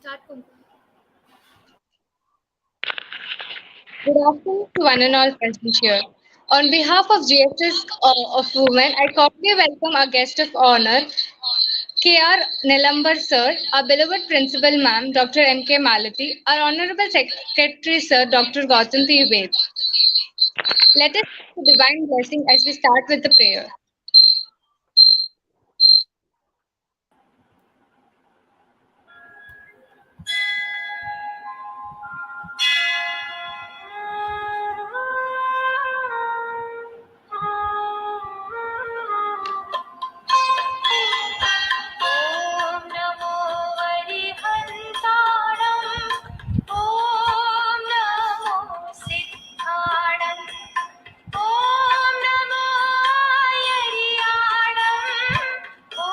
Start Kumku. Good afternoon to one and all present here. On behalf of GSS of Women, I cordially welcome our guest of honor, KR Nilambar Sir, our beloved Principal Ma'am, Dr. M.K. Malati, our Honorable Secretary Sir, Dr. Gautam Ved. Let us seek the divine blessing as we start with the prayer. ॐ नमो हरिहन्ताणम् ॐ नमो सिद्धाणम् ॐ नमो यरियाणम् ॐ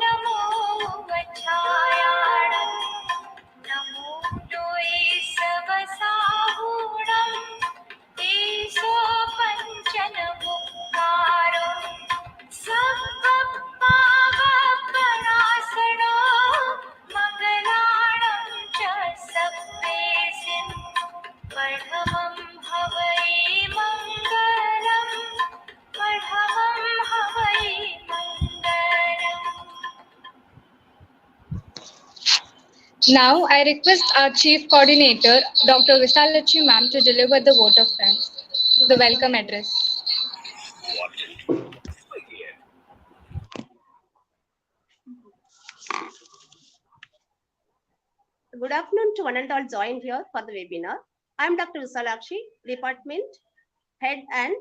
नमो वच्छायाणम् नमो लोये सवसाहूणम् ईशो पञ्चनमुक्तारो सप्तपावपनाशनो मङ्गलाणं च सप्तेसिं पठमं हवै मङ्गलम् पठमं हवै मङ्गलम्. Now, I request our Chief Coordinator, Dr. Visalachi Ma'am, to deliver the vote of thanks, the welcome address. Good afternoon to one and all joined here for the webinar. I am Dr. Visalakshi, Department Head and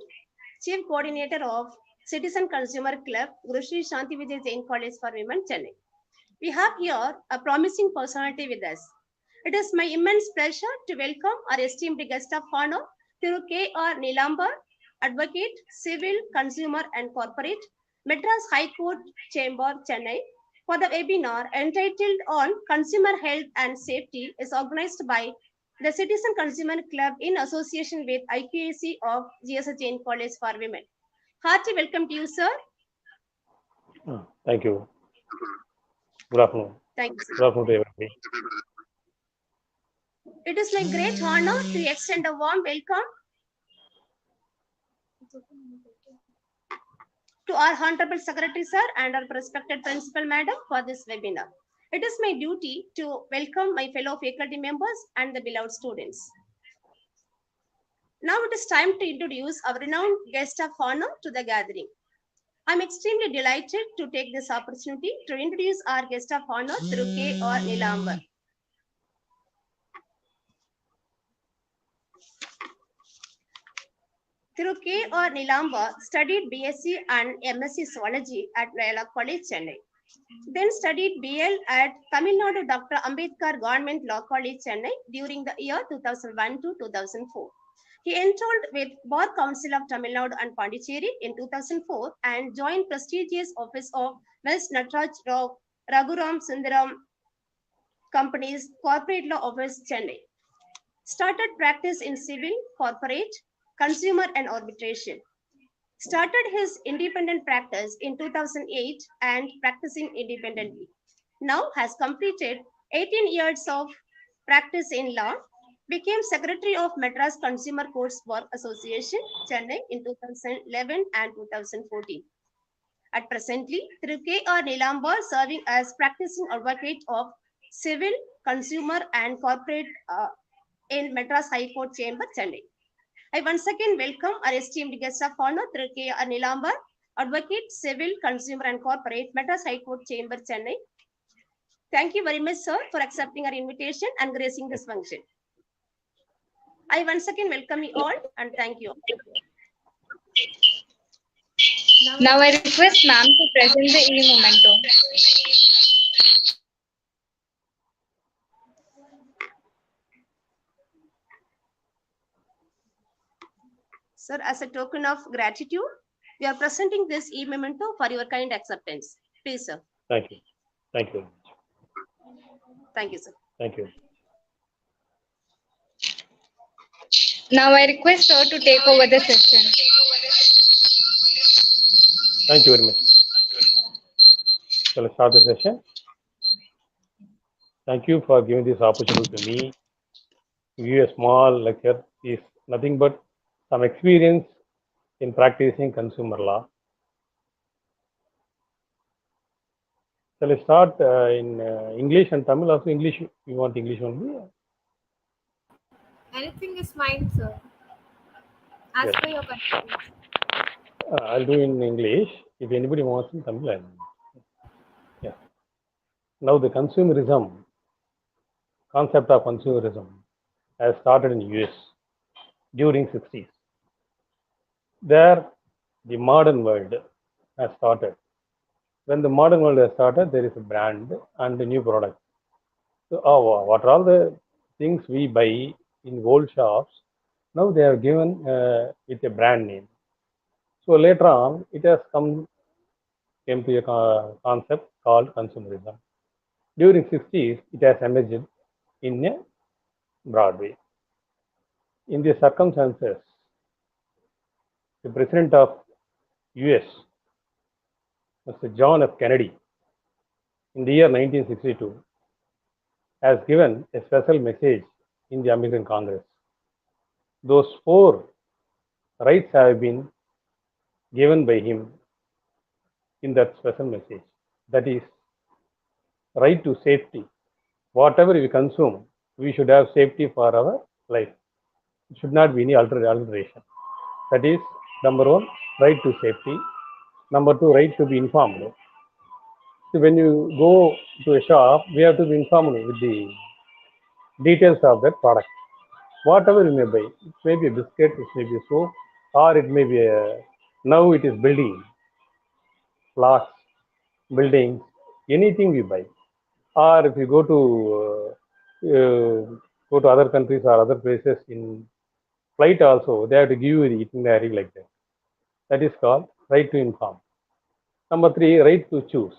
Chief Coordinator of Citizen Consumer Club, Guru Shri Shanti Vijay Jain College for Women, Chennai. We have here a promising personality with us. It is my immense pleasure to welcome our esteemed guest of honor, Thiru K.R. Nilambar, Advocate, Civil, Consumer and Corporate, Madras High Court Chamber, Chennai, for the webinar entitled on Consumer Health and Safety is organized by the Citizen Consumer Club in association with IQAC of GS Jain College for Women. Hearty welcome to you, sir. Thank you. Good afternoon. Thank you, sir. Good afternoon to everybody. It is my great honor to extend a warm welcome to our Honorable Secretary Sir and our respected Principal Madam for this webinar. It is my duty to welcome my fellow faculty members and the beloved students. Now it is time to introduce our renowned guest of honor to the gathering. I'm extremely delighted to take this opportunity to introduce our guest of honor, Thiru K.R. Nilambar. Thiru K.R. Nilambar studied BSc and MSc Zoology at Loyola College, Chennai. Then studied BL at Tamil Nadu Dr. Ambedkar Government Law College, Chennai during the year 2001 to 2004. He enrolled with Bar Council of Tamil Nadu and Pondicherry in 2004 and joined prestigious office of West Nataraj Rao Raghuram Sundaram Company's Corporate Law Office, Chennai. Started practice in civil, corporate, consumer and arbitration. Started his independent practice in 2008 and practicing independently. Now has completed 18 years of practice in law, became Secretary of Madras Consumer Courts Bar Association, Chennai in 2011 and 2014. At presently, Thiru K.R. Nilambar serving as practicing advocate of civil, consumer and corporate in Madras High Court Chamber, Chennai. I once again welcome our esteemed guest of honor, Thiru K.R. Nilambar, Advocate, Civil, Consumer and Corporate, Madras High Court Chamber, Chennai. Thank you very much, sir, for accepting our invitation and gracing this function. I once again welcome you all and thank you. Now, I request Ma'am to present the e-memento. Sir, as a token of gratitude, we are presenting this e-memento for your kind acceptance. Please, sir. Thank you. Thank you. Thank you, sir. Thank you. Now, I request her to take over the session. Thank you very much. So let's start the session. Thank you for giving this opportunity to me. Give you a small lecture is nothing but some experience in practicing consumer law. Shall I start in English and Tamil? Also English. You want English only? Anything is fine, sir. As Yes. per your convenience. I'll do in English. If anybody wants in Tamil, I'll. Yeah. Now the consumerism concept of consumerism has started in US during 60s. There, the modern world has started. When the modern world has started, there is a brand and a new product. So, what are all the things we buy in old shops? Now they are given with a brand name. So later on, it has came to a concept called consumerism. During 60s, it has emerged in a broad way. In these circumstances, the president of US, Mr. John F. Kennedy, in the year 1962, has given a special message in the American Congress. Those four rights have been given by him in that special message. That is, right to safety. Whatever we consume, we should have safety for our life. It should not be any alteration. That is number one, right to safety. Number two, right to be informed. So when you go to a shop, we have to be informed with the details of that product. Whatever you may buy, it may be a biscuit, it may be a soap, or it may be a, now it is building, plots, buildings, anything we buy. Or if you go to other countries or other places in flight also, they have to give you the itinerary like that. That is called right to inform. Number three, right to choose.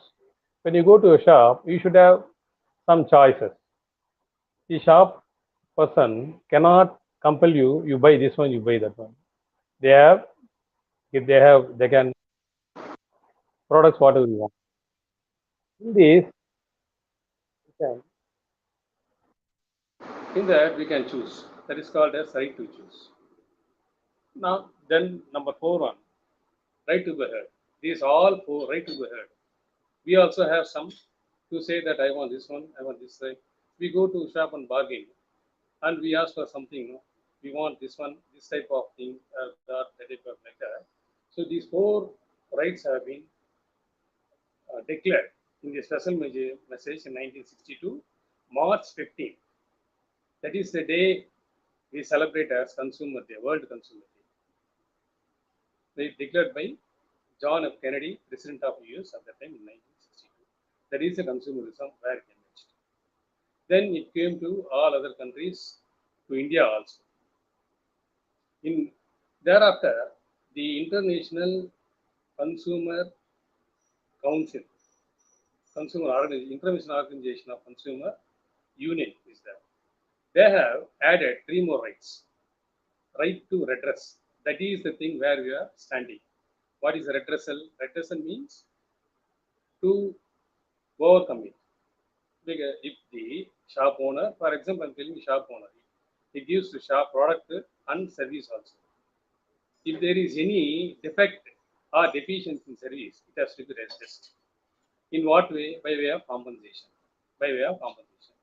When you go to a shop, you should have some choices. The shop person cannot compel you, you buy this one, you buy that one. They have, if they have, they can products whatever you want. In this, in that we can choose. That is called as right to choose. Now, then number four one, right to be heard. These all four right to be heard. We also have some to say that I want this one, I want this right. We go to shop and bargain, and we ask for something. No? We want this one, this type of thing, that type of like that. So these four rights have been declared in the special message in 1962, March 15th. That is the day we celebrate as Consumer Day, World Consumer Day. They declared by John F. Kennedy, President of US at that time in 1962. That is the consumerism where it emerged. Then it came to all other countries, to India also. In thereafter, the International Consumer Council, International Organization of Consumer Union is there. They have added three more rights. Right to redress. That is the thing where we are standing. What is redressal? Redressal means to overcome it. Because if the shop owner, for example, I'm telling shop owner, he gives the shop product and service also. If there is any defect or deficiency in service, it has to be redressed. In what way? By way of compensation. By way of compensation.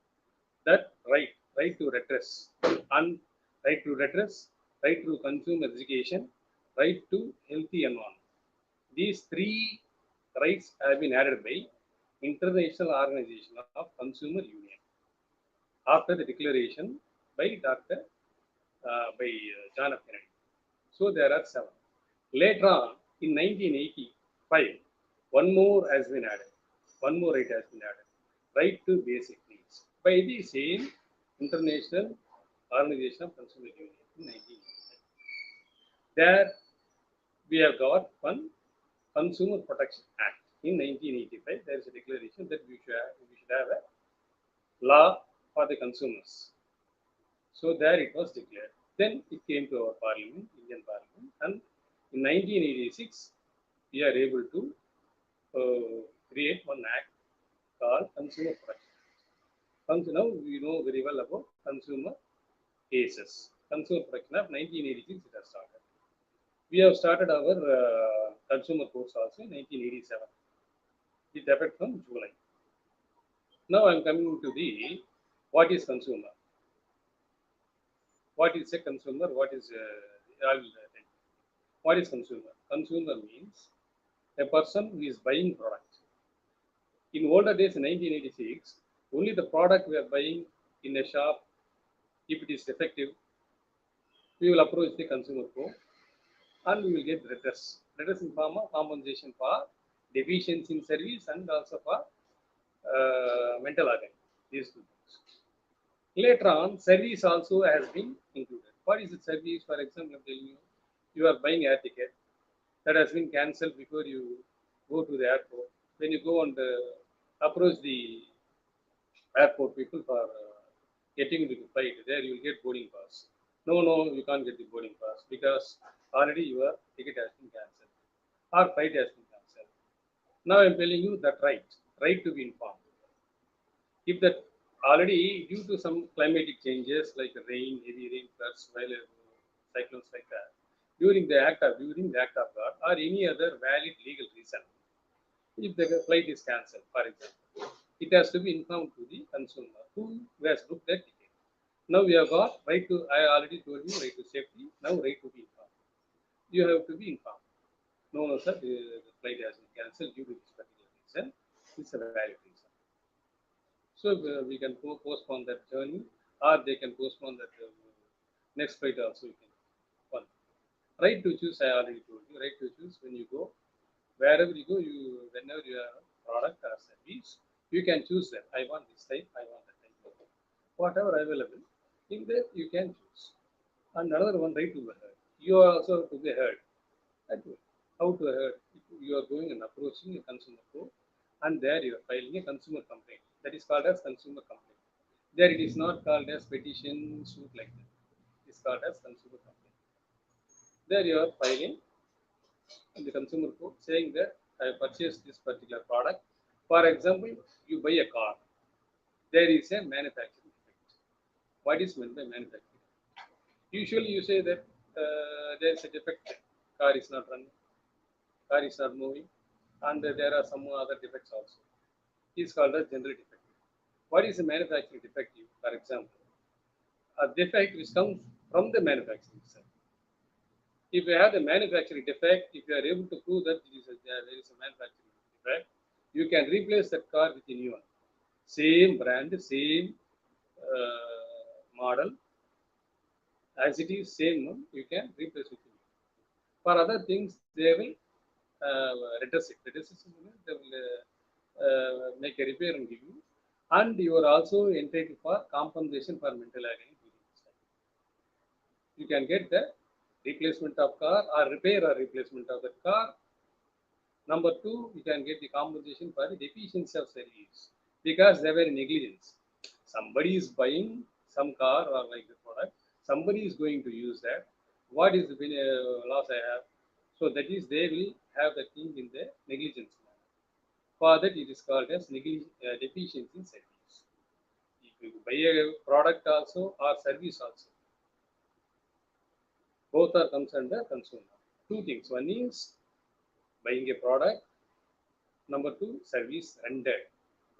That right to redress, and right to redress, right to consumer education, right to healthy environment. These three rights have been added by International Organization of Consumer Union after the declaration by John F. Kennedy. So there are seven. Later on, in 1985, one more has been added. One more right has been added. Right to basic needs by the same International Organization of Consumer Union in 1985. There we have got one Consumer Protection Act in 1985. There is a declaration that we should have a law for the consumers. So there it was declared. Then it came to our parliament, Indian parliament, and in 1986 we are able to create one act called Consumer Protection. Now we know very well about consumer cases. Consumer Protection Act 1986 it has started. We have started our consumer course also in 1987. It effect from July. Now I am coming to the what is consumer. What is a consumer? What is I will tell you. What is consumer? Consumer means a person who is buying product. In older days in 1986, only the product we are buying in a shop, if it is defective, we will approach the consumer court and we will get redress. Redress in form of compensation for deficiency in service and also for mental organ. These two things. Later on, service also has been included. What is the service? For example, I'm telling you, you are buying air ticket that has been cancelled before you go to the airport. When you go and approach the airport people for getting into the flight, there you will get boarding pass. No, you can't get the boarding pass because already your ticket has been cancelled or flight has been cancelled. Now I'm telling you that right to be informed. If that already due to some climatic changes like rain, heavy rain, floods, cyclones like that, during the act of God or any other valid legal reason, if the flight is cancelled, for example, it has to be informed to the consumer who has booked that ticket. Now we have got right to, I already told you, right to safety, now right to be informed. You have to be informed. No, sir, the flight has been cancelled due to this particular reason. It's a valid reason. So we can postpone that journey or they can postpone that next flight also. You can. One. Right to choose, I already told you, right to choose when you go. Wherever you go, whenever you have a product or service, you can choose that. I want this type, I want that type. Whatever available, in there you can choose. And another one, right to be heard. You are also to be heard. How to heard? You are going and approaching a consumer court, and there you are filing a consumer complaint. That is called as consumer complaint. There it is not called as petition suit like that. It is called as consumer complaint. There you are filing in the consumer court saying that I purchased this particular product. For example, you buy a car. There is a manufacturing defect. What is meant by manufacturing? Usually you say that there is a defect. Car is not running. Car is not moving. And there are some other defects also. It is called as general defect. What is a manufacturing defective? For example, a defect which comes from the manufacturing itself. If you have the manufacturing defect, if you are able to prove that there is a manufacturing defect, you can replace that car with a new one. Same brand, same model, as it is same one, you can replace with new. For other things, they will redress it. Redress it, they will make a repair and give you. And you are also entitled for compensation for mental agony during this time. You can get the replacement of car or repair or replacement of the car. Number two, you can get the compensation for the deficiency of service because they were negligence. Somebody is buying some car or like the product, somebody is going to use that. What is the loss I have? So that is they will have the thing in the negligence manner. For that, it is called as deficiency in service. If you buy a product also or service also, both are comes under consumer. Two things. One is buying a product. Number two, service rendered.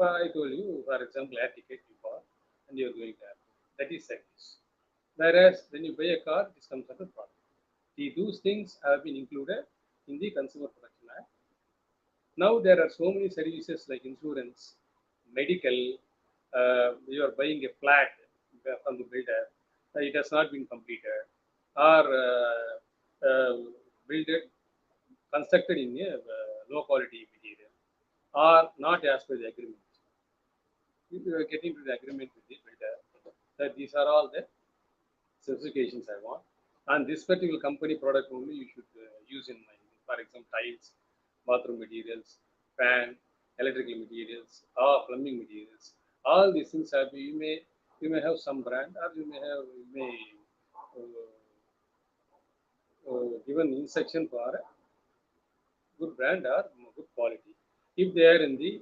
I told you, for example, air ticket you bought and you are going there. That is service. Whereas when you buy a car, this comes under product. Those things have been included in the Consumer Protection Act. Now there are so many services like insurance, medical. You are buying a flat from the builder. It has not been completed or constructed in a low quality material or not as per the agreement. If you are getting to the agreement with the builder, that these are all the specifications I want, and this particular company product only you should use in my, for example, tiles, bathroom materials, fan, electrical materials, or plumbing materials. All these things have you may have some brand or you may given instruction for a good brand or good quality. If they are in the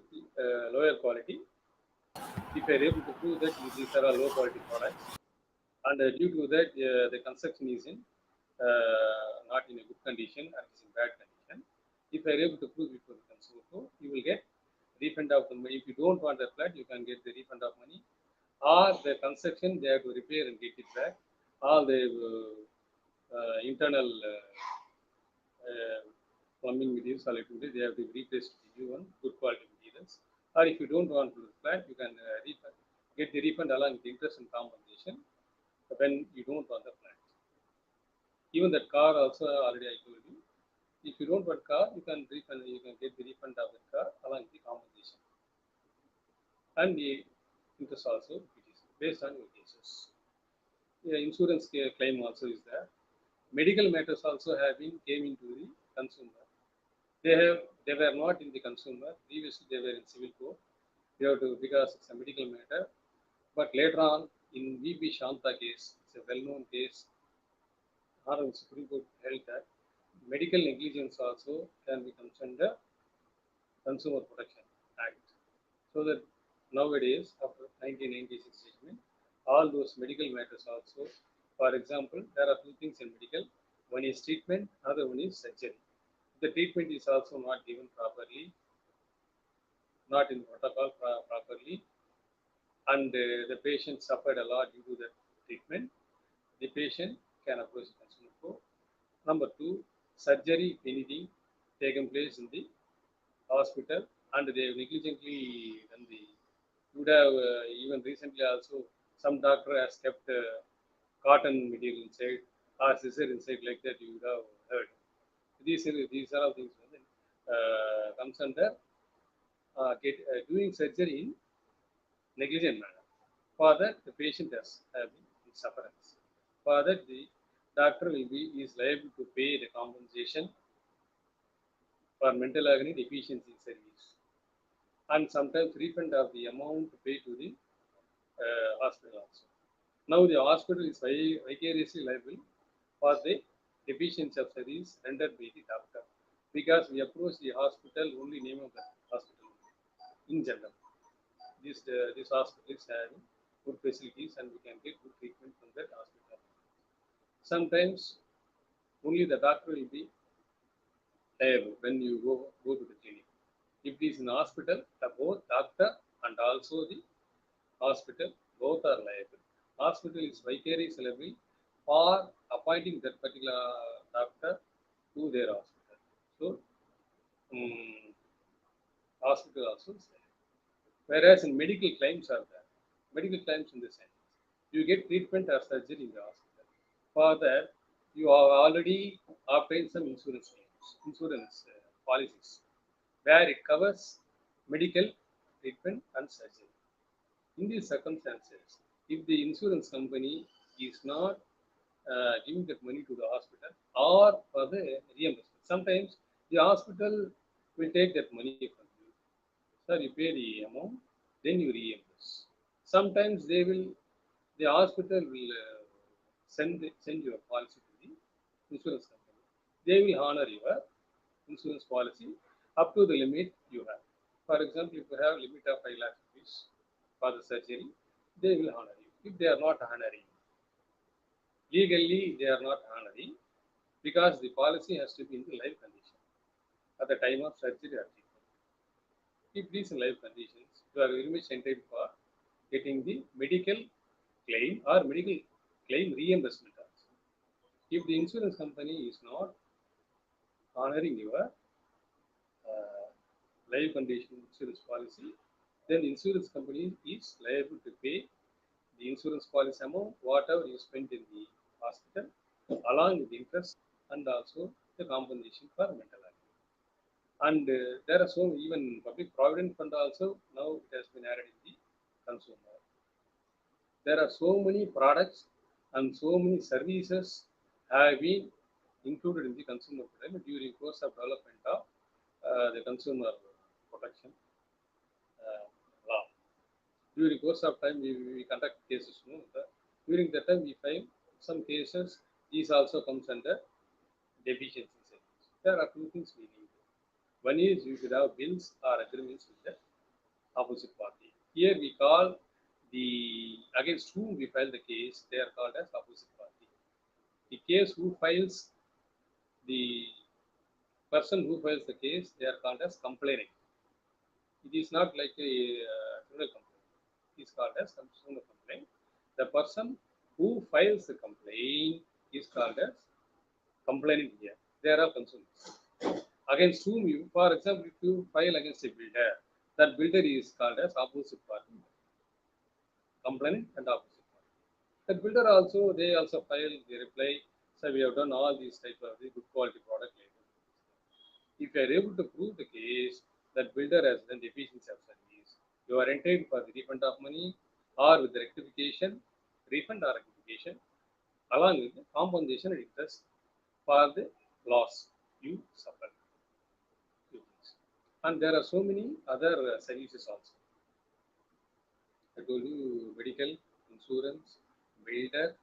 lower quality, if you are able to prove that these are all low quality products, and due to that the construction is in not in a good condition or is in bad condition, if you are able to prove before the consumer court, you will get refund of the money. If you don't want the flat, you can get the refund of money, or the construction they have to repair and get it back. All the internal plumbing materials or electrical, they have to be replaced with new one, good quality materials. Or if you don't want to flat, you can get the refund along with interest and compensation when you don't want the flat. Even that car also already I told you. If you don't want car, you can refund. You can get the refund of the car along with the compensation and the interest also. It is based on your cases. Yeah, insurance claim also is there. Medical matters also have been came into the consumer. They were not in the consumer. Previously they were in civil court. They have to, because it's a medical matter. But later on in VP Shanta case, it's a well-known case. Honorable Supreme Court held that medical negligence also can be under Consumer Protection Act. So that nowadays, after 1996 judgment, all those medical matters also, for example, there are two things in medical. One is treatment, other one is surgery. The treatment is also not given properly, not in protocol properly, and the patient suffered a lot due to that treatment, the patient can approach the consumer court. Number two, surgery, if anything, taken place in the hospital and they have negligently done the, you would have even recently also, some doctor has kept cotton material inside or scissor inside, like that you would have heard. These are all things comes under doing surgery in negligent manner. For that, the patient has been in sufferance. For that, the doctor is liable to pay the compensation for mental agony deficiency service, and sometimes refund of the amount paid to the hospital also. Now the hospital is vicariously liable for the deficiency of service rendered by the doctor, because we approach the hospital only name of the hospital in general. This hospital is having good facilities and we can get good treatment from that hospital. Sometimes only the doctor will be liable when you go to the clinic. If it is in hospital, the both doctor and also the hospital both are liable. Hospital is vicariously liable for appointing that particular doctor to their hospital. So hospital also is liable. Whereas in medical claims are there. Medical claims in the sense you get treatment or surgery in the hospital. For that, you have already obtained some insurance policies where it covers medical treatment and surgery. In these circumstances, if the insurance company is not giving that money to the hospital or for the reimbursement, sometimes the hospital will take that money from you. Sir, you pay the amount, then you reimburse. Sometimes the hospital will send your policy to the insurance company. They will honor your insurance policy up to the limit you have. For example, if you have a limit of 5 lakh rupees for the surgery, they will honor you. If they are not honoring, legally they are not honoring, because the policy has to be in the life condition at the time of surgery or treatment. If these in life conditions, you are very much entitled for getting the medical claim or medical claim reimbursement also. If the insurance company is not honoring your life condition insurance policy, then the insurance company is liable to pay the insurance policy amount, whatever you spent in the hospital, along with the interest and also the compensation for mental agony. And there are so even public provident fund also now it has been added in the consumer. There are so many products and so many services have been included in the consumer protection during course of development of the consumer protection law. During course of time, we conduct cases. During that time, we find some cases, these also comes under deficiency service. There are two things we need. One is you should have bills or agreements with the opposite party. Here we call against whom we file the case, they are called as opposite party. The case who files, the person who files the case, they are called as complainant. It is not like a criminal complaint. It is called as consumer complaint. The person who files the complaint is called as complainant here. They are all consumers. Against whom you, for example, if you file against a builder, that builder is called as opposite party. Complainant and opposite party. The builder also, they also file, they reply, so we have done all these type of the good quality product label. If you are able to prove the case that builder has done deficiency of service, you are entitled for the refund of money or with the rectification, refund or rectification, along with the compensation and interest for the loss you suffered. And there are so many other services also. I told you medical, insurance, builder,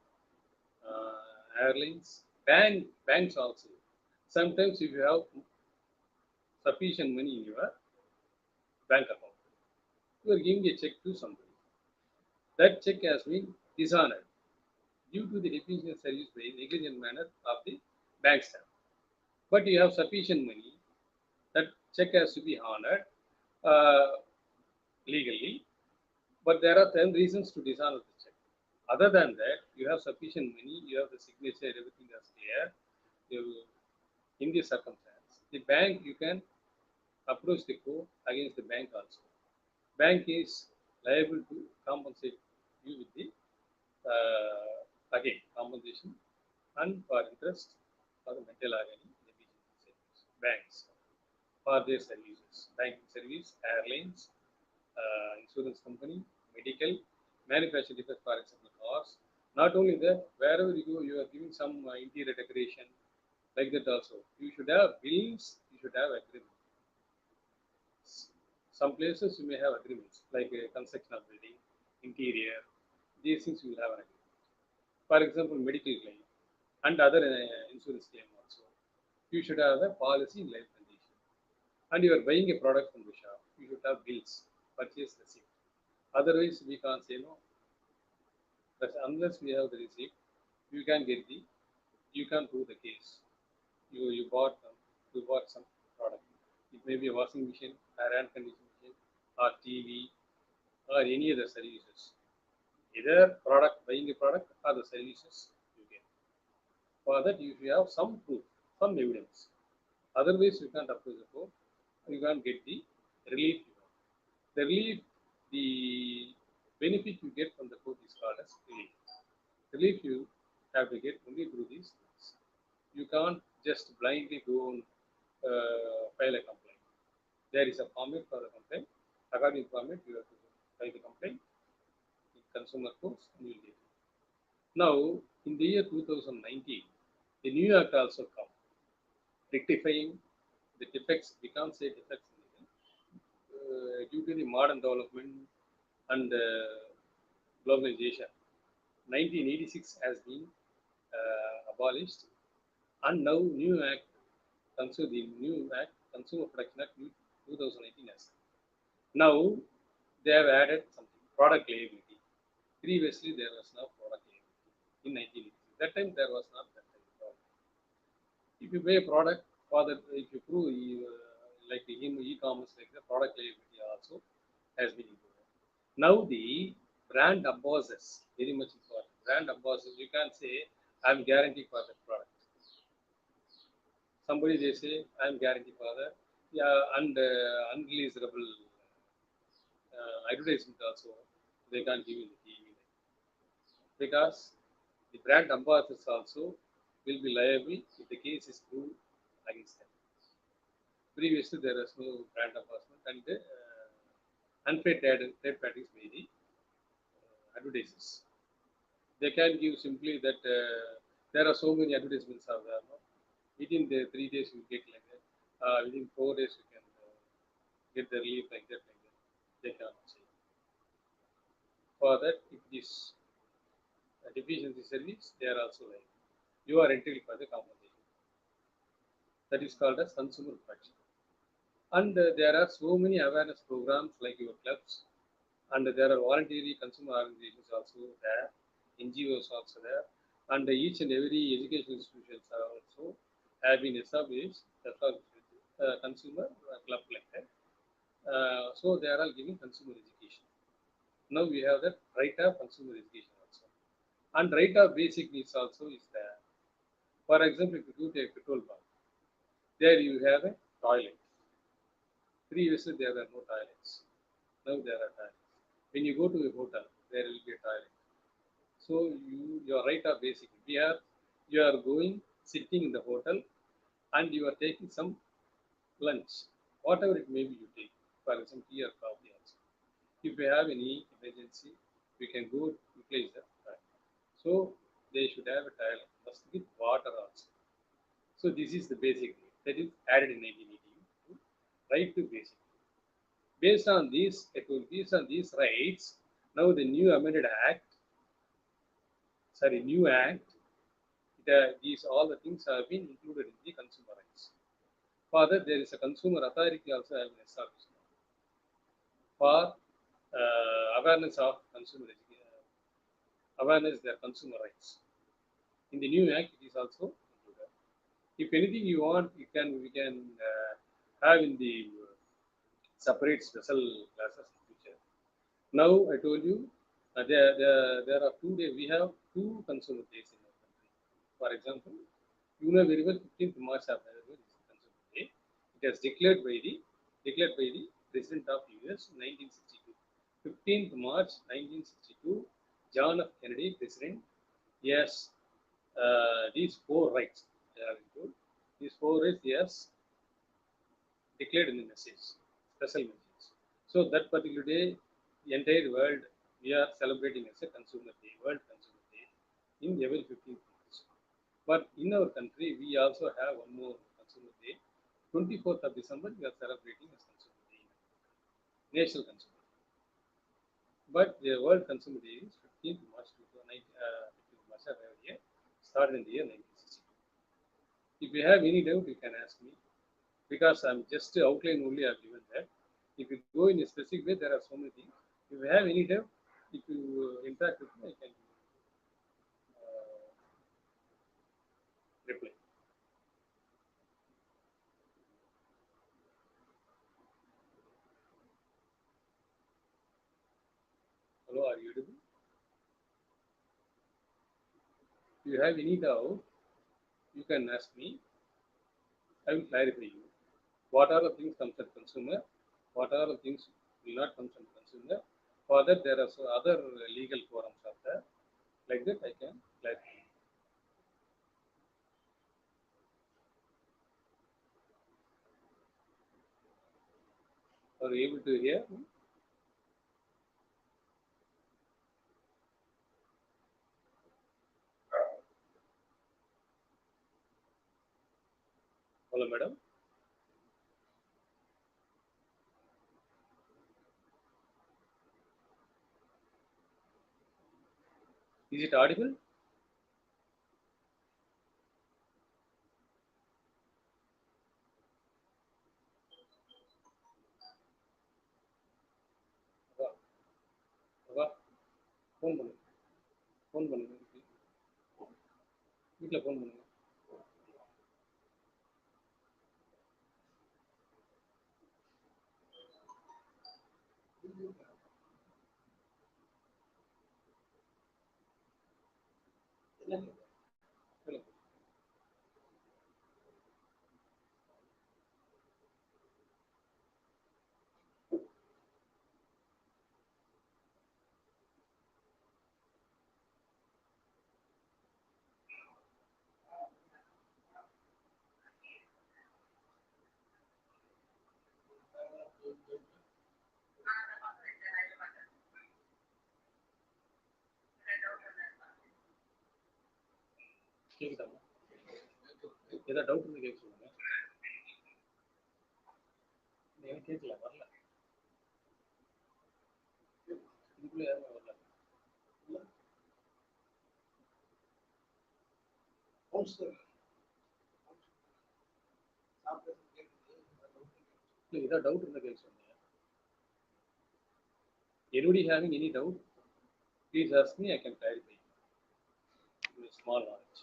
airlines, banks also. Sometimes if you have sufficient money in your bank account, you are giving a check to somebody. That check has been dishonored due to the deficiency of service by negligent manner of the bank staff. But you have sufficient money, that check has to be honored legally, but there are 10 reasons to dishonor the check. Other than that, you have sufficient money, you have the signature, everything is clear. In this circumstance, the bank, you can approach the court against the bank also. Bank is liable to compensate you with the again compensation and for interest for the mental agony deficiency service. Banks for their services, banking service, airlines, insurance company, medical, manufacturing defects, for example, cars. Not only that, wherever you go, you are giving some interior decoration like that also. You should have bills, you should have agreements. Some places you may have agreements like a construction of building, interior, these things you will have an agreement. For example, medical claim and other insurance claim also. You should have a policy in life condition. And you are buying a product from the shop, you should have bills, purchase receipt. Otherwise, we can't say no. But unless we have the receipt, you can get the, you can prove the case. You bought some product. It may be a washing machine, a air conditioning machine, or TV, or any other services. Either product, buying a product, or the services you get. For that, you should have some proof, some evidence. Otherwise, you can't approach the court. You can't get the relief. The relief, the benefit you get from the court is called as relief. Relief you have to get only through these things. You can't just blindly go and file a complaint. There is a format for the complaint. According to format, you have to file the complaint in consumer courts and you will get it. Now, in the year 2019, the New Act also come, rectifying the defects. We can't say defects due to the modern development and globalization. 1986 has been abolished, and now new act, the new act, Consumer Protection Act 2018 has. Now they have added something, product liability. Previously there was no product liability in 1986. That time there was not that type of product. If you buy a product, if you prove like the e-commerce, like the product liability also has been included. Now the brand ambassadors, very much important. Brand ambassadors, you can say, I'm guaranteed for that product. Somebody they say, I'm guaranteed for that. Yeah, and unreleasable advertisement also, they can't give you the TV. Because the brand ambassadors also will be liable if the case is proved against them. Previously, there was no brand ambassador and unfair trade practice by the advertisers. They can give simply that there are so many advertisements out there. No? Within the 3 days, you get like that. Within 4 days, you can get the relief like that. They cannot say. For that, if it is a deficiency service, they are also like you are entitled for the compensation. That is called as consumer protection. And there are so many awareness programs like your clubs, and there are voluntary consumer organizations also there, NGOs also there, and each and every educational institutions are also have been established consumer club like that. So they are all giving consumer education. Now we have that right of consumer education also, and right of basic needs also is there. For example, if you go to a petrol pump, there you have a toilet. Previously there were no toilets. Now there are toilets. When you go to a hotel, there will be a toilet. So your right of basic. You are going sitting in the hotel, and you are taking some lunch, whatever it may be you take. For example, tea or coffee also. If you have any emergency, we can go utilize that toilet. So they should have a toilet, must with water also. So this is the basic need that is added in 1982, right to basic. Based on these rights, now the new amended act, new act, these all the things have been included in the consumer rights. Further, there is a consumer authority also has been established for awareness of awareness their consumer rights. In the new act, it is also included. If anything you want, we can have in the separate special classes in future. Now I told you there are 2 days. We have 2 consumer days in our country. For example, you know very well 15th March of Consumer Day. It was declared by the President of US 1962. 15th March 1962, John F. Kennedy, President. Yes, these 4 rights they are included. These 4 rights, yes, declared in the message, special message. So that particular day, the entire world, we are celebrating as a Consumer Day, World Consumer Day, in every 15th March. But in our country, we also have one more Consumer Day. 24th of December, we are celebrating as Consumer Day, National Consumer Day. But the World Consumer Day is 15th March 15th March of every year, started in the year 1962. If you have any doubt, you can ask me, because I'm just outline only I've given that. If you go in a specific way, there are so many things. If you have any doubt, if you interact with me, I can reply. Hello, are you audible? If you have any doubt, you can ask me. I will clarify you. What are the things comes from consumer? What are the things will not come from consumer? For that, there are other legal forums out there. Like that, I can clarify. Are you able to hear me? Hello, madam. Is it audible? Phone பண்ணுங்க, phone பண்ணுங்க, வீட்டில் phone பண்ணுங்க. சொல்லுங்க. கேக்குதாம்மா? ஏதாவது doubt இருந்தால் கேட்க சொல்லுங்க. எனக்கு கேட்கல, வரல. இதுக்குள்ளே யாரும் வரல. இல்லை, ஏதாவது டவுட் இருந்தால் கேட்க சொல்லுங்க. Anybody having any doubt, please ask me, I can clarify. Give you a small knowledge.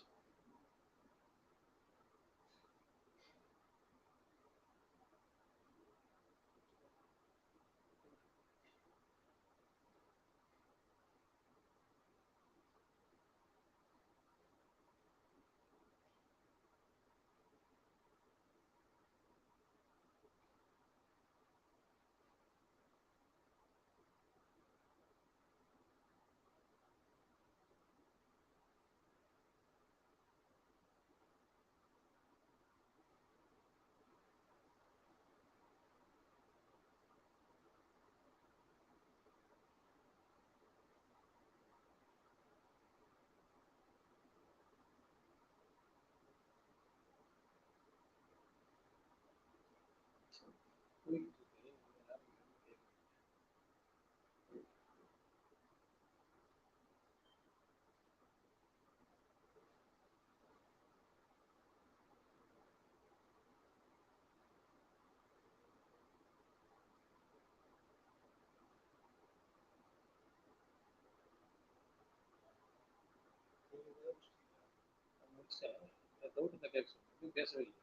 Doubt இருந்தால் கேட்க சொல்லுங்க, பேசவே இல்லை.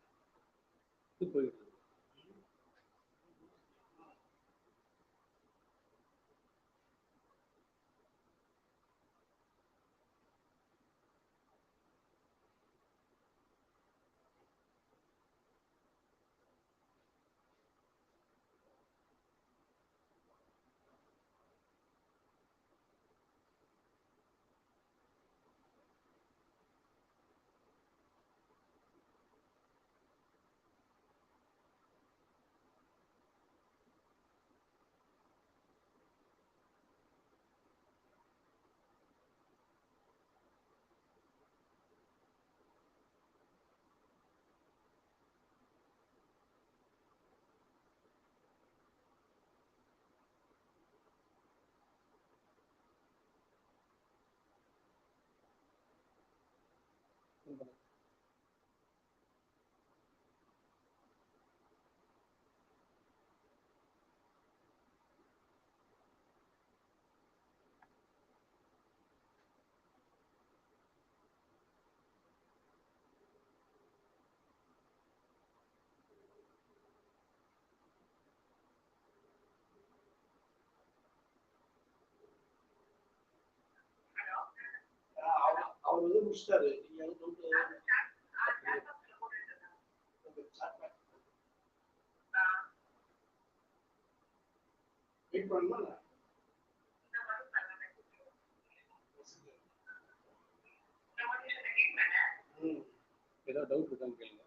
இது போயிட்டு இருக்கு. அவர் வந்து முடிச்சிட்டாரு. நீங்க வந்து வெயிட் பண்ணணுமா? ஏதாவது டவுட் இருக்கான்னு கேளுங்க.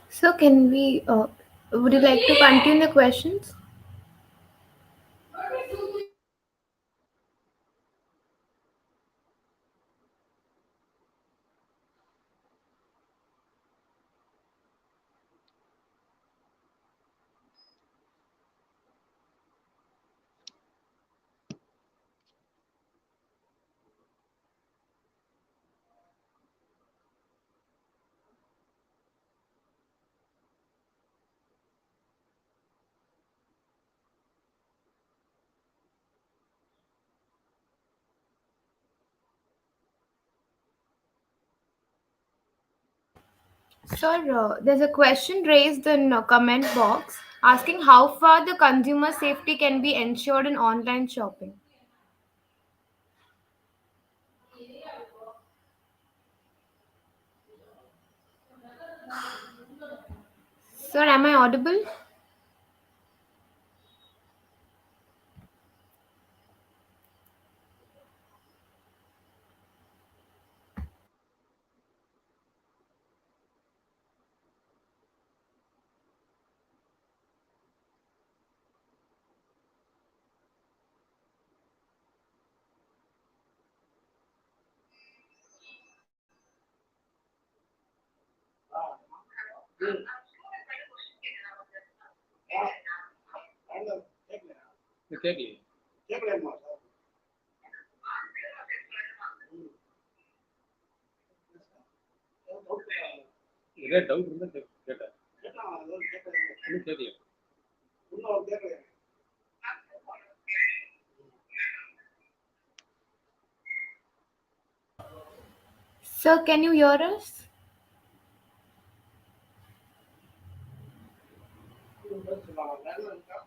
So can we, would you like to continue the questions? Sir, there's a question raised in comment box asking how far the consumer safety can be ensured in online shopping. Sir, am I audible? கேட்கலையே. கேட்கலையம்மா sir. ஏதாவது doubt இருந்தால் கேட்டேன். கேட்டா அதாவது கேட்கல. இன்னும் கேட்கல. இன்னும் கேட்கல. Sir, can you hear us? வேலை இருக்கா?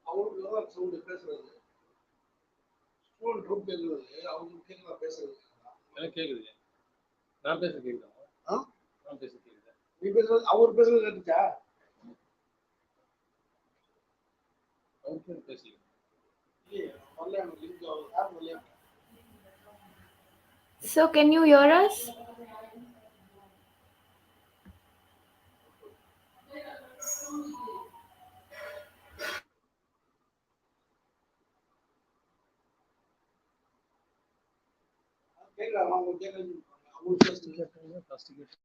அவருக்கு தான் சவுண்டு பேசுறது. ஸ்டூடெண்ட் ரூம் கேட்கறது அவங்களுக்கு கேட்கலாம் பேசுறது. எனக்கு கேட்குது. நான் பேச கேட்குதா? ஆ? நான் பேச கேட்குதா? நீ பேசுறது அவர் பேசுறது கேட்டுச்சா? அவருக்கு பேசல. இல்லையே வரல. எனக்கு லிங்க் ஆப் வரலையா? Sir, can you hear us? கேட்கலாம் அவங்க கேட்கறது அவங்களுக்கு பேசுறது. ஃபர்ஸ்ட் கேட்டு.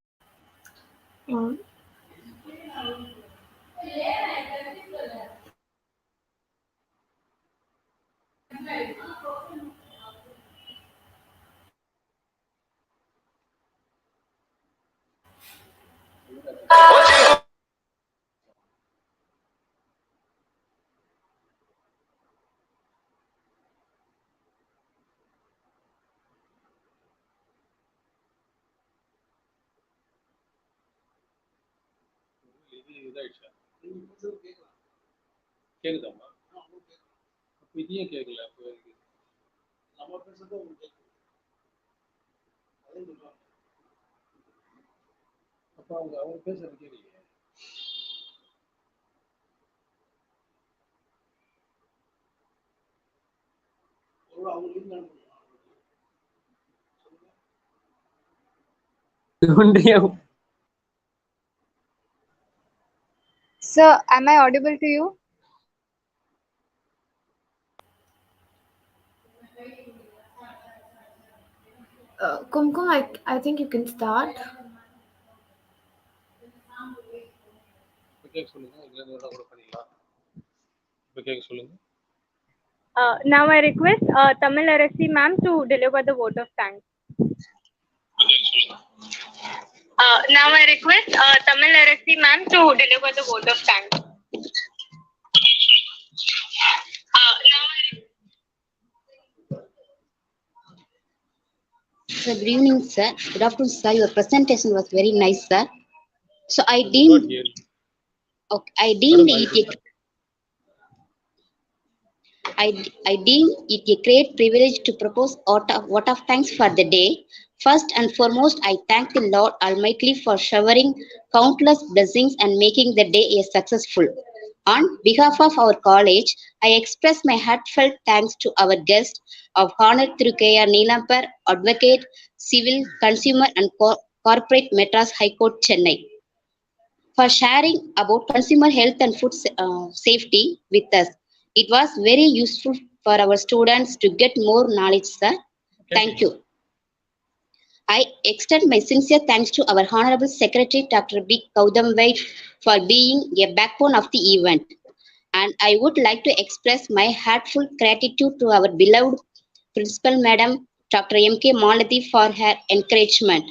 Mm. இது இதாயிடுச்சா? நீங்க பேசுறது கேட்கலாம். கேட்குதாம்மா? அவங்க கேட்கலாம். அப்போ இதையும் கேட்கல. அப்போ நம்ம பேசுறது உங்களுக்கு கேட்கலாம். அதே சொல்றாங்க. அப்போ அவங்க பேசுறது கேட்கலையே. ஒரு அவங்க லிங்க் அனுப்புங்க. Sir, am I audible to you? Kumkum, I think you can start. இப்போ கேட்க சொல்லுங்க. இதுலேருந்து கூட பண்ணிக்கலாம். இப்போ கேட்க சொல்லுங்க. Now I request Tamil Arasi ma'am to deliver the vote of thanks. Now I request Tamil Arasi ma'am to deliver the vote of thanks. Sir, good evening, sir. Good afternoon, sir. Your presentation was very nice, sir. So I Not deemed, here. okay, deemed Madam, it I deem it a great privilege to propose vote of thanks for the day. First and foremost, I thank the Lord Almighty for showering countless blessings and making the day a successful. On behalf of our college, I express my heartfelt thanks to our guest of honor through K.R. Neelampar, Advocate, Civil, Consumer and Corporate Madras High Court, Chennai, for sharing about consumer health and food safety with us. It was very useful for our students to get more knowledge, sir. Thank you. I extend my sincere thanks to our Honorable Secretary, Dr. B. Gautam Vaid, for being a backbone of the event. And I would like to express my heartfelt gratitude to our beloved Principal Madam, Dr. M.K. Malati, for her encouragement.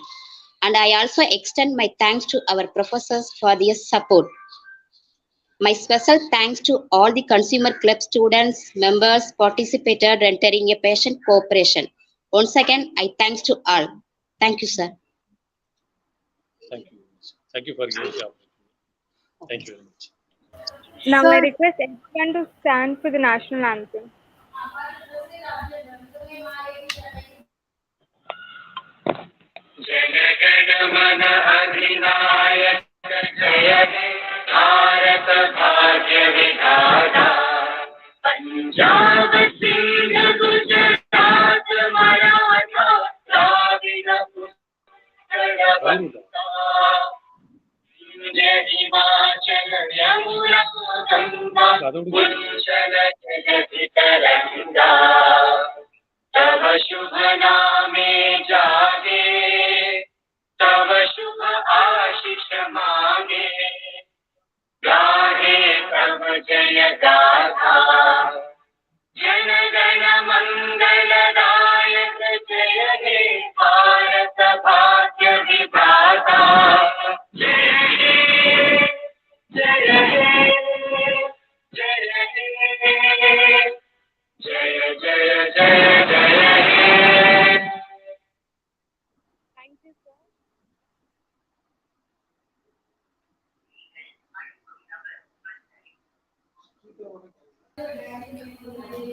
And I also extend my thanks to our professors for their support. My special thanks to all the consumer club students, members participated rendering a patient cooperation. Once again, I thanks to all. Thank you, sir. Thank you. Thank you for giving the opportunity. Thank you very much. Now Sir. I request everyone to stand for the national anthem. Jana Gana मन अधिनायक जय जय भारत भाग्य विधाता पंजाब सिंध गुजरात मराठा द्राविड उत्कल बंगा हिमाचल यमुना गंगा उज्जल जगति तरंगा तव शुभ नामे जागे तव शुभ आशीष मांगे गाहे तव जय गाथा जन गण मंगलदायक जय हे भारत भाग्य विधाता जय हे जय हे जय हे जय जय जय जय हे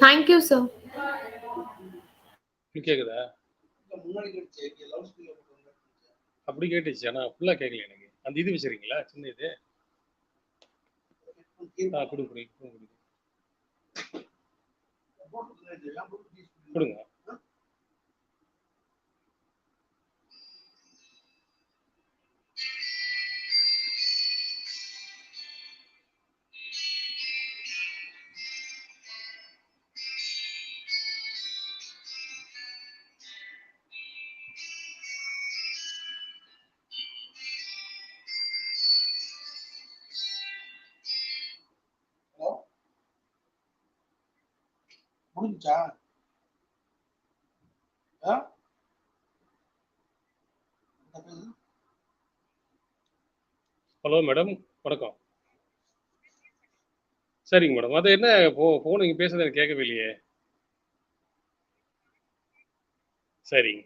Thank you, sir. கேக்குதா? முன்னாடி கேட்டுச்சு லவுட் ஸ்பீக்கர் போட்டு அப்படி கேட்டுச்சு, ஆனா ஃபுல்லா கேட்கல எனக்கு. அந்த இது வச்சிருக்கீங்களா சின்ன இது? கொடுங்க கொடுங்க. முடிஞ்சா ஹலோ மேடம், வணக்கம். சரிங்க மேடம். அது என்ன ஃபோன் நீங்க பேசுறது எனக்கு கேட்கவே இல்லையே. சரிங்க.